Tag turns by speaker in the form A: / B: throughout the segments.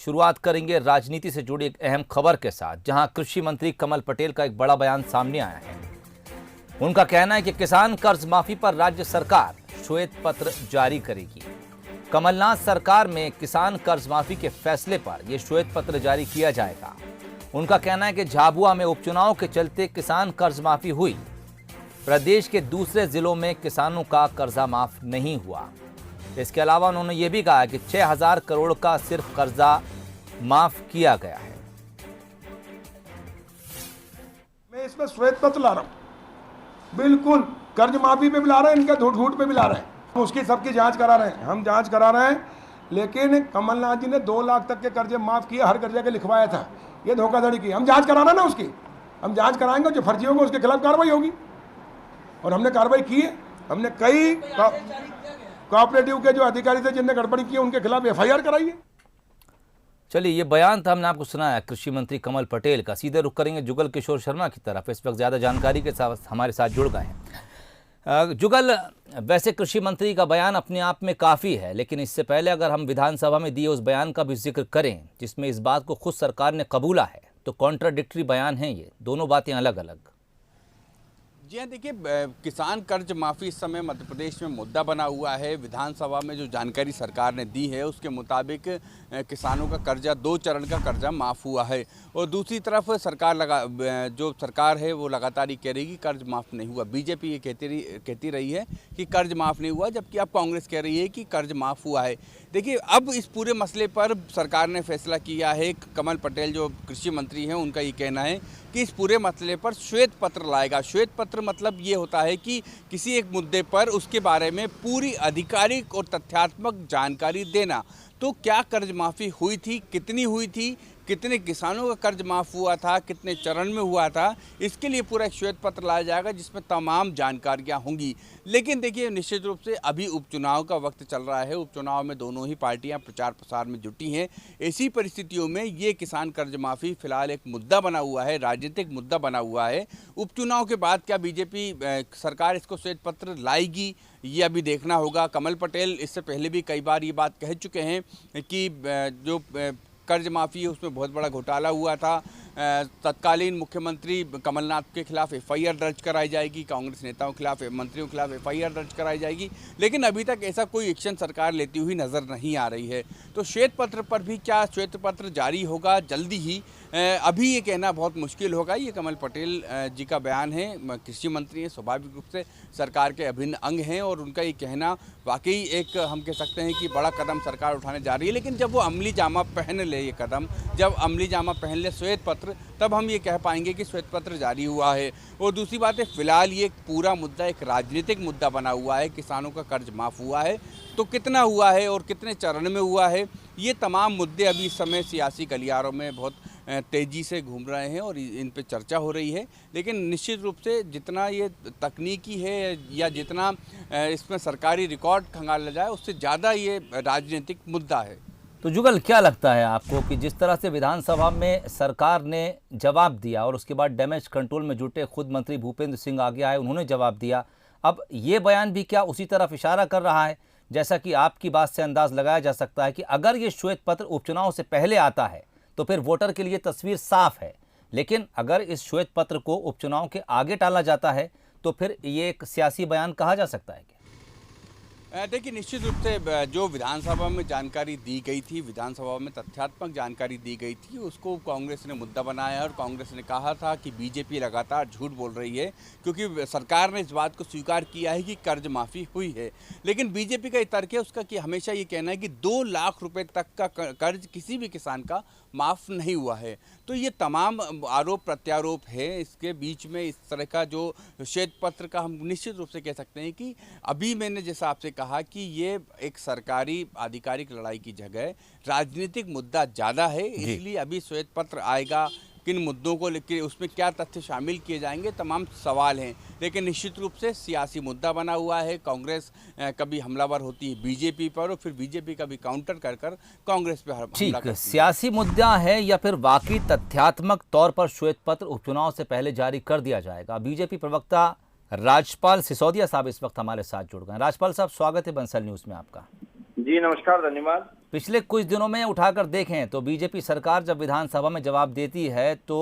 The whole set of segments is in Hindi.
A: शुरुआत करेंगे राजनीति से जुड़ी एक अहम खबर के साथ, जहां कृषि मंत्री कमल पटेल का एक बड़ा बयान सामने आया है। उनका कहना है कि किसान कर्ज माफी पर राज्य सरकार श्वेत पत्र जारी करेगी। कमलनाथ सरकार में किसान कर्ज माफी के फैसले पर यह श्वेत पत्र जारी किया जाएगा। उनका कहना है कि झाबुआ में उपचुनाव के चलते किसान कर्ज माफी हुई, प्रदेश के दूसरे जिलों में किसानों का कर्जा माफ नहीं हुआ। इसके अलावा उन्होंने ये भी कहा कि 6000 करोड़ का सिर्फ कर्जा माफ किया गया है।
B: मैं इसमें श्वेत पत्र ला रहा हूं, बिल्कुल कर्ज माफी पे भी ला रहे हैं, इनका झूठ पे भी ला रहे हैं, उसकी सबकी जांच करा रहे हैं, हम जांच करा रहे हैं। लेकिन कमलनाथ जी ने 2 लाख तक के कर्जे माफ किए, हर कर्जे के लिखवाया था, ये धोखाधड़ी की। हम जांच करा रहे हैं ना, उसकी हम जांच कराएंगे, जो फर्जी होगा उसके खिलाफ कार्रवाई होगी। और हमने कार्रवाई की है, हमने कई कोऑपरेटिव के जो अधिकारी थे जिनने गड़बड़ी की उनके खिलाफ FIR कराई है।
A: चलिए, ये बयान था, हमने आपको सुनाया कृषि मंत्री कमल पटेल का। सीधे रुख करेंगे जुगल किशोर शर्मा की तरफ। इस वक्त ज़्यादा जानकारी के साथ हमारे साथ जुड़ गए हैं। जुगल, वैसे कृषि मंत्री का बयान अपने आप में काफ़ी है, लेकिन इससे पहले अगर हम विधानसभा में दिए उस बयान का भी जिक्र करें जिसमें इस बात को खुद सरकार ने कबूला है, तो कॉन्ट्राडिक्टरी बयान है, ये दोनों बातें अलग अलग।
C: जी हाँ, देखिए, किसान कर्ज माफ़ी इस समय मध्य प्रदेश में मुद्दा बना हुआ है। विधानसभा में जो जानकारी सरकार ने दी है उसके मुताबिक किसानों का कर्जा 2 चरण का कर्जा माफ़ हुआ है। और दूसरी तरफ जो सरकार है वो लगातार ये कह रही है कि कर्ज माफ़ नहीं हुआ। बीजेपी ये कहती रही है कि कर्ज माफ़ नहीं हुआ, जबकि अब कांग्रेस कह रही है कि कर्ज माफ़ हुआ है। देखिए, अब इस पूरे मसले पर सरकार ने फैसला किया है। कमल पटेल जो कृषि मंत्री हैं, उनका ये कहना है कि इस पूरे मसले पर श्वेत पत्र लाएगा। श्वेत पत्र मतलब ये होता है कि किसी एक मुद्दे पर उसके बारे में पूरी आधिकारिक और तथ्यात्मक जानकारी देना। तो क्या कर्ज माफ़ी हुई थी, कितनी हुई थी, कितने किसानों का कर्ज माफ़ हुआ था, कितने चरण में हुआ था, इसके लिए पूरा एक श्वेत पत्र लाया जाएगा जिसमें तमाम जानकारियां होंगी। लेकिन देखिए, निश्चित रूप से अभी उपचुनाव का वक्त चल रहा है। उपचुनाव में दोनों ही पार्टियां प्रचार प्रसार में जुटी हैं। ऐसी परिस्थितियों में ये किसान कर्ज माफ़ी फिलहाल एक मुद्दा बना हुआ है, राजनीतिक मुद्दा बना हुआ है। उपचुनाव के बाद क्या बीजेपी सरकार इसको श्वेत पत्र लाएगी, ये अभी देखना होगा। कमल पटेल इससे पहले भी कई बार ये बात कह चुके हैं कि जो कर्ज माफ़ी है उसमें बहुत बड़ा घोटाला हुआ था। तत्कालीन मुख्यमंत्री कमलनाथ के खिलाफ FIR दर्ज कराई जाएगी, कांग्रेस नेताओं के खिलाफ, मंत्रियों के खिलाफ FIR दर्ज कराई जाएगी, लेकिन अभी तक ऐसा कोई एक्शन सरकार लेती हुई नज़र नहीं आ रही है। तो श्वेत पत्र पर भी क्या श्वेत पत्र जारी होगा जल्दी ही, अभी ये कहना बहुत मुश्किल होगा। ये कमल पटेल जी का बयान है, कृषि मंत्री हैं, स्वाभाविक रूप से सरकार के अभिन्न अंग हैं, और उनका ये कहना वाकई एक हम कह सकते हैं कि बड़ा कदम सरकार उठाने जा रही है। लेकिन जब वो अमली जामा पहन ले, ये कदम जब अमली जामा पहन ले श्वेत पत्र, तब हम ये कह पाएंगे कि श्वेत पत्र जारी हुआ है। और दूसरी बात है, फिलहाल ये पूरा मुद्दा एक राजनीतिक मुद्दा बना हुआ है। किसानों का कर्ज माफ़ हुआ है तो कितना हुआ है और कितने चरण में हुआ है, ये तमाम मुद्दे अभी इस समय सियासी गलियारों में बहुत तेज़ी से घूम रहे हैं और इन पे चर्चा हो रही है। लेकिन निश्चित रूप से जितना ये तकनीकी है या जितना इसमें सरकारी रिकॉर्ड खंगाला जाए, उससे ज़्यादा ये राजनीतिक मुद्दा है।
A: तो जुगल, क्या लगता है आपको कि जिस तरह से विधानसभा में सरकार ने जवाब दिया और उसके बाद डैमेज कंट्रोल में जुटे खुद मंत्री भूपेंद्र सिंह आगे आए, उन्होंने जवाब दिया, अब ये बयान भी क्या उसी तरफ इशारा कर रहा है? जैसा कि आपकी बात से अंदाज लगाया जा सकता है कि अगर ये श्वेत पत्र उपचुनाव से पहले आता है तो फिर वोटर के लिए तस्वीर साफ है, लेकिन अगर इस श्वेत पत्र को उपचुनाव के आगे टाला जाता है तो फिर ये एक सियासी बयान कहा जा सकता है क्या?
C: देखिए, निश्चित रूप से जो विधानसभा में जानकारी दी गई थी, विधानसभा में तथ्यात्मक जानकारी दी गई थी, उसको कांग्रेस ने मुद्दा बनाया और कांग्रेस ने कहा था कि बीजेपी लगातार झूठ बोल रही है, क्योंकि सरकार ने इस बात को स्वीकार किया है कि कर्ज माफ़ी हुई है। लेकिन बीजेपी का ये तर्क है उसका कि हमेशा ये कहना है कि 2 लाख रुपए तक का कर्ज किसी भी किसान का माफ़ नहीं हुआ है। तो ये तमाम आरोप प्रत्यारोप है। इसके बीच में इस तरह का जो श्वेत पत्र का हम निश्चित रूप से कह सकते हैं कि अभी मैंने जैसा आपसे कहा कि ये एक सरकारी आधिकारिक लड़ाई की जगह राजनीतिक मुद्दा ज़्यादा है, इसलिए अभी श्वेत पत्र आएगा, किन मुद्दों को लेकर उसमें क्या तथ्य शामिल किए जाएंगे, तमाम सवाल हैं। लेकिन निश्चित रूप से सियासी मुद्दा बना हुआ है। कांग्रेस कभी हमलावर होती है बीजेपी पर और फिर बीजेपी कभी काउंटर कर कांग्रेस पर हमला करती है।
A: सियासी मुद्दा है या फिर वाकई तथ्यात्मक तौर पर श्वेत पत्र उपचुनाव से पहले जारी कर दिया जाएगा? बीजेपी प्रवक्ता राजपाल सिसोदिया साहब इस वक्त हमारे साथ जुड़ गए हैं। राजपाल साहब, स्वागत है बंसल न्यूज़ में आपका।
D: जी नमस्कार, धन्यवाद।
A: पिछले कुछ दिनों में उठाकर देखें तो बीजेपी सरकार जब विधानसभा में जवाब देती है तो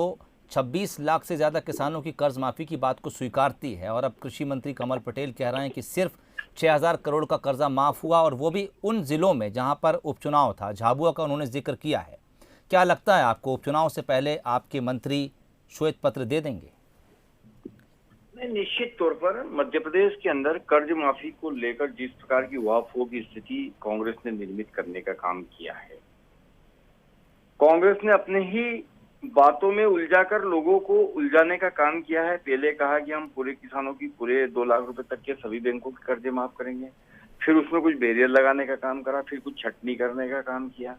A: 26 लाख से ज़्यादा किसानों की कर्ज माफ़ी की बात को स्वीकारती है। और अब कृषि मंत्री कमल पटेल कह रहे हैं कि सिर्फ 6000 करोड़ का कर्जा माफ़ हुआ, और वो भी उन ज़िलों में जहां पर उपचुनाव था। झाबुआ का उन्होंने जिक्र किया है। क्या लगता है आपको, उपचुनाव से पहले आपके मंत्री श्वेत पत्र दे देंगे?
D: निश्चित तौर पर मध्य प्रदेश के अंदर कर्ज माफी को लेकर जिस प्रकार की उहापोह की स्थिति कांग्रेस ने निर्मित करने का काम किया है, कांग्रेस ने अपने ही बातों में उलझाकर लोगों को उलझाने का काम किया है। पहले कहा कि हम पूरे किसानों की पूरे 2 लाख रुपए तक के सभी बैंकों के कर्जे माफ करेंगे, फिर उसमें कुछ बैरियर लगाने का काम करा, फिर कुछ छटनी करने का काम किया।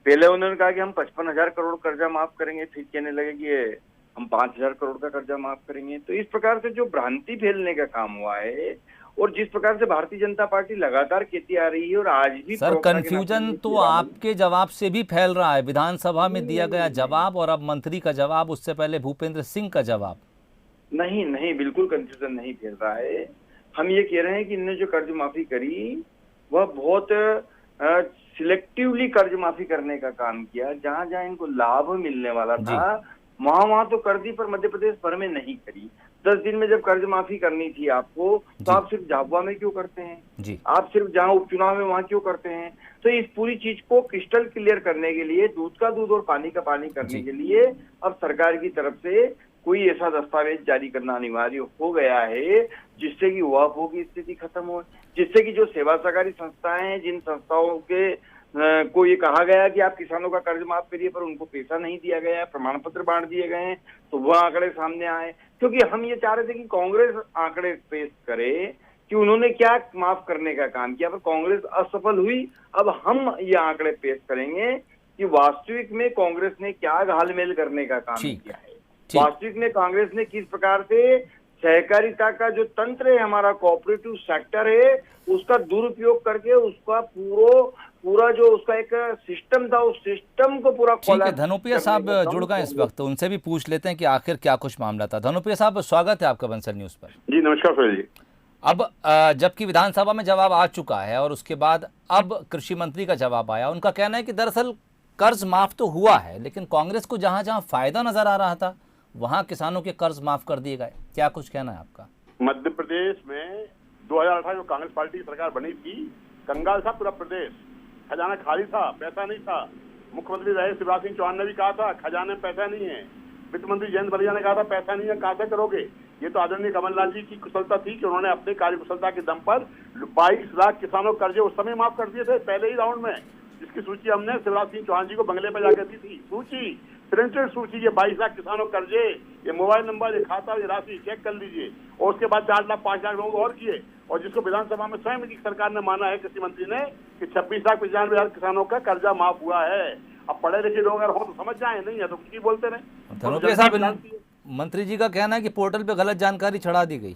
D: पहले उन्होंने कहा कि हम 55,000 करोड़ कर्जा माफ करेंगे, फिर कहने लगे कि हम 5,000 करोड़ का कर्जा माफ करेंगे। तो इस प्रकार से जो भ्रांति फैलने का काम हुआ है, और जिस प्रकार से भारतीय जनता पार्टी लगातार कहती आ रही है, और आज भी
A: सर कंफ्यूजन तो आपके जवाब से भी फैल रहा है। विधानसभा में दिया गया जवाब और अब मंत्री का जवाब, उससे पहले भूपेंद्र सिंह का जवाब।
D: नहीं, बिल्कुल कंफ्यूजन नहीं फैल रहा है। हम ये कह रहे हैं कि इन्होंने जो कर्ज माफी करी वह बहुत सिलेक्टिवली कर्ज माफी करने का काम किया। जहां जहां इनको लाभ मिलने वाला था वहां तो कर दी, पर मध्य प्रदेश भर में नहीं करी। 10 दिन में जब कर्ज माफी करनी थी आपको, तो आप सिर्फ झाबुआ में क्यों करते हैं जी? आप सिर्फ जहां उपचुनाव में वहां क्यों करते हैं? तो इस पूरी चीज को क्रिस्टल क्लियर करने के लिए, दूध का दूध और पानी का पानी करने के लिए अब सरकार की तरफ से कोई ऐसा दस्तावेज जारी करना अनिवार्य हो गया है जिससे कि उहापोह की स्थिति खत्म हो, जिससे कि जो सेवा सहकारी संस्थाएं हैं, जिन संस्थाओं के को ये कहा गया कि आप किसानों का कर्ज माफ करिए पर उनको पैसा नहीं दिया गया, प्रमाण पत्र बांट दिए गए हैं, तो वह आंकड़े सामने आए। क्योंकि हम ये चाह रहे थे कि कांग्रेस आंकड़े पेश करे कि उन्होंने क्या माफ करने का काम किया, पर कांग्रेस असफल हुई। अब हम ये आंकड़े पेश करेंगे कि वास्तविक में कांग्रेस ने क्या घालमेल करने का काम किया है, वास्तविक में कांग्रेस ने किस प्रकार से सहकारिता का जो तंत्र है, हमारा कोऑपरेटिव सेक्टर है, उसका दुरुपयोग करके उसका पूरा जो उसका एक सिस्टम था, उस सिस्टम को पूरा
A: ठीक है। धनोपिया साहब जुड़ गए इस वक्त, उनसे भी पूछ लेते हैं कि आखिर क्या कुछ मामला था। धनोपिया साहब, स्वागत है आपका बंसल न्यूज पर।
E: जी नमस्कार सोहेल जी।
A: अब जबकि विधानसभा में जवाब आ चुका है और उसके बाद अब कृषि मंत्री का जवाब आया, उनका कहना है कि दरअसल कर्ज माफ तो हुआ है, लेकिन कांग्रेस को जहां जहां फायदा नजर आ रहा था वहां किसानों के कर्ज माफ कर दिए गए। क्या कुछ कहना है आपका?
E: मध्य प्रदेश में 2018 जो कांग्रेस पार्टी की सरकार बनी थी, कंगाल था पूरा प्रदेश, खजाना खाली था, पैसा नहीं था। मुख्यमंत्री रहे शिवराज सिंह चौहान ने भी कहा था खजाने में पैसा नहीं है। वित्त मंत्री जयंत बलिया ने कहा था पैसा नहीं है, कहां से करोगे। ये तो आदरणीय कमलनाथ जी की कुशलता थी कि उन्होंने अपने कार्य कुशलता के दम पर 22 लाख किसानों कर्जे उस समय माफ कर दिए थे, पहले ही राउंड में, जिसकी सूची हमने शिवराज सिंह चौहान जी को बंगले पर जाकर दी थी। सूची, प्रिंटेड सूची, ये 22 लाख किसानों कर्जे, ये मोबाइल नंबर, ये खाता, ये राशि चेक कर लीजिए। और उसके बाद 4 लाख 5 लाख लोगों को और किए, और जिसको विधानसभा में स्वयं की सरकार ने माना है, कृषि मंत्री ने, कि 26 लाख 95 हजार किसानों का कर्जा माफ हुआ है। अब पढ़े लिखे लोग अगर हो तो समझ जाए, नहीं है तो कुछ ही बोलते रहे।
A: धनोपिया साहब, मंत्री जी का कहना है कि पोर्टल पे गलत जानकारी चढ़ा दी गई।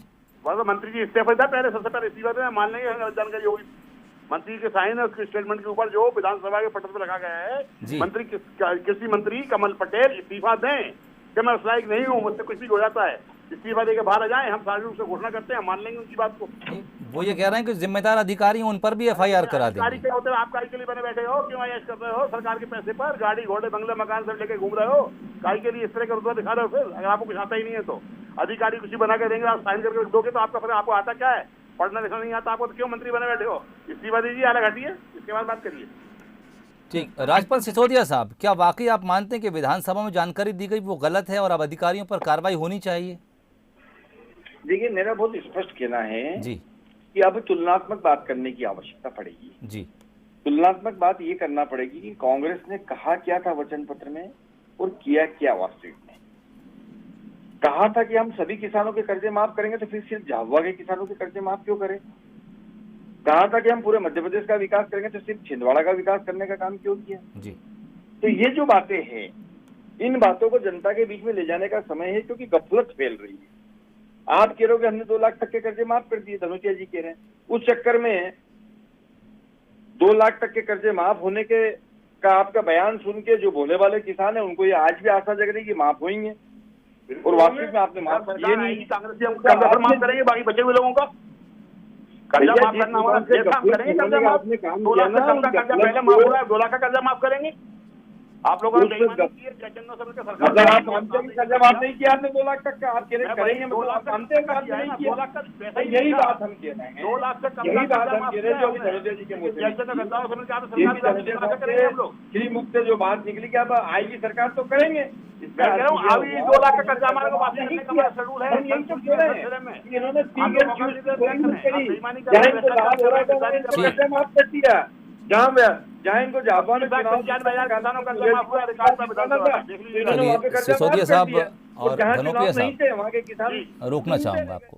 E: मंत्री जी इस्तीफा था पहले, सबसे पहले इस्तीफा मान लेंगे गलत जानकारी होगी। मंत्री के साइन है उसके स्टेटमेंट के ऊपर जो विधानसभा के पटल पर रखा गया है, मंत्री कृषि मंत्री कमल पटेल इस्तीफा दें कि मैं उस लायक नहीं हूँ, मुझसे कुछ भी हो जाता है, इस्तीफा देकर बाहर आ जाए, हम सारे रूप से घोषणा करते हैं, मान लेंगे उनकी बात को।
A: वो ये कह रहे हैं कि जिम्मेदार अधिकारी उन पर भी FIR करा देंगे।
E: अधिकारी क्या होते हैं, आप काय के लिए बने बैठे हो, क्यों ऐश कर रहे हो सरकार के पैसे पर, गाड़ी घोड़े बंगले मकान सब लेके घूम रहे हो, काय के लिए इस तरह का रुतबा दिखा रहे हो? फिर अगर आपको कुछ आता ही नहीं है तो अधिकारी कुछ बना के देंगे, आप साइन करके दोगे तो आपका, फिर आपको आता क्या है, पढ़ना लिखना नहीं आता आपको, तो क्यों मंत्री बने बैठे हो? इस्तीफा दीजिए, अलग हटिए, इसके बाद बात करिए।
A: ठीक। राजपाल सिसोदिया साहब, क्या वाकई आप मानते हैं कि विधानसभा में जानकारी दी गई वो गलत है और अब अधिकारियों पर कार्रवाई होनी चाहिए?
D: देखिए, मेरा बहुत स्पष्ट कहना है
A: जी
D: कि अब तुलनात्मक बात करने की आवश्यकता पड़ेगी।
A: जी,
D: तुलनात्मक बात ये करना पड़ेगी कि कांग्रेस ने कहा क्या था वचन पत्र में और किया क्या वास्तविक में। कहा था कि हम सभी किसानों के कर्जे माफ करेंगे, तो फिर सिर्फ झाबुआ के किसानों के कर्जे माफ क्यों करें? कहा था कि हम पूरे मध्य प्रदेश का विकास करेंगे, तो सिर्फ छिंदवाड़ा का विकास करने का काम क्यों किया जी? तो ये जो बातें हैं, इन बातों को जनता के बीच में ले जाने का समय है, क्योंकि गफलत फैल रही है। आप कह रहे हो कि हमने 2 लाख तक के कर्जे माफ कर दिए, धनोपिया जी कह रहे हैं, उस चक्कर में 2 लाख तक के कर्जे माफ होने के का आपका बयान सुन के जो भोले वाले किसान है उनको ये आज भी आशा जग रही कि माफ होंगे, और वास्तविक में आपने माफ किए नहीं।
E: कांग्रेस माफ करेंगे बाकी बचे हुए लोगों का। कर्जा माफ करना हमारा देश, हम करेंगे कर्जा माफ। 2 लाख से कम का कर्जा पहले माफ हुआ है, 2 लाख का कर्जा माफ करेंगे। आप लोगों ने बेईमानी की है, चंद्र समिति का सरकार।
F: अगर आप मानते हैं कि कर्जा माफ नहीं किया आपने 2 लाख तक का, आप करेंगे, मतलब आप मानते हैं कि आपने नहीं किया।
E: 2 लाख का पैसा,
F: यही बात हम कह रहे हैं,
E: 2 लाख से कम
F: यही
E: का
F: बात
E: कर्जा
F: हम
E: माफ
F: कह रहे हैं जो अभी
E: किया है।
F: धनंजय जी के मुंह से
E: जैसे तो गद्दारों से मिलकर
F: ये भी
E: सरकार
F: धनंजय
E: करेंगे हम लोग।
F: श्री मुक्त से जो बात निकली कि अब आएगी सरकार तो करेंगे।
E: मैं कह रहा हूँ अभी 2 लाख का कर्जा हमारे को वापस करने का हमारा शेड्यूल है।
F: हम यही तो कह रहे हैं कि इन्होंने
E: हम लोग मौका दे रहे हैं, बेईमानी कर रहे हैं,
F: जहाँ इनको लाभ हो रहा था वहाँ इनको कर्जा माफ कर दिया, जहाँ इनको जापान में चुनाव
E: किसानों का कर्जा माफ हुआ, रिकॉर्ड पर बता दो, देख लीजिए।
F: इन्होंने वहाँ पे कर्जा माफ
A: सिसोदिया
F: कर
A: साहब
F: दिया।
A: और
F: जहाँ
A: धनोपिया
F: चुनाव नहीं
A: साहब,
F: थे वहाँ के किसान
A: रोकना चाहूँगा आपको।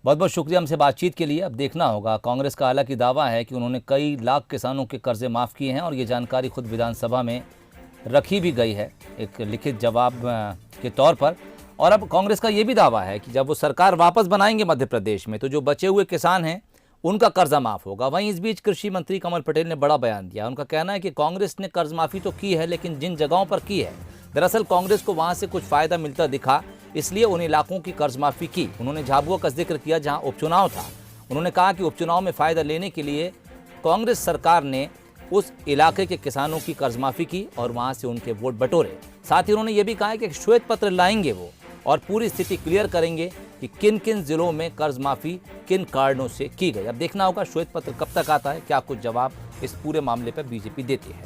A: बहुत बहुत शुक्रिया हमसे बातचीत के लिए। अब देखना होगा, कांग्रेस का हालांकि दावा है कि उन्होंने कई लाख किसानों के कर्जे माफ़ किए हैं और ये जानकारी खुद विधानसभा में रखी भी गई है एक लिखित जवाब के तौर पर। और अब कांग्रेस का ये भी दावा है कि जब वो सरकार वापस बनाएंगे मध्य प्रदेश में तो जो बचे हुए किसान हैं उनका कर्जा माफ़ होगा। वहीं इस बीच कृषि मंत्री कमल पटेल ने बड़ा बयान दिया। उनका कहना है कि कांग्रेस ने कर्ज माफ़ी तो की है, लेकिन जिन जगहों पर की है दरअसल कांग्रेस को वहाँ से कुछ फ़ायदा मिलता दिखा, इसलिए उन इलाकों की कर्ज माफ़ी की। उन्होंने झाबुआ का जिक्र किया जहाँ उपचुनाव था। उन्होंने कहा कि उपचुनाव में फ़ायदा लेने के लिए कांग्रेस सरकार ने उस इलाके के किसानों की कर्ज माफ़ी की और वहाँ से उनके वोट बटोरे। साथ ही उन्होंने ये भी कहा है कि श्वेत पत्र लाएंगे वो और पूरी स्थिति क्लियर करेंगे कि किन किन जिलों में कर्ज माफ़ी किन कारणों से की गई। अब देखना होगा श्वेत पत्र कब तक आता है, क्या कुछ जवाब इस पूरे मामले पर बीजेपी देती है।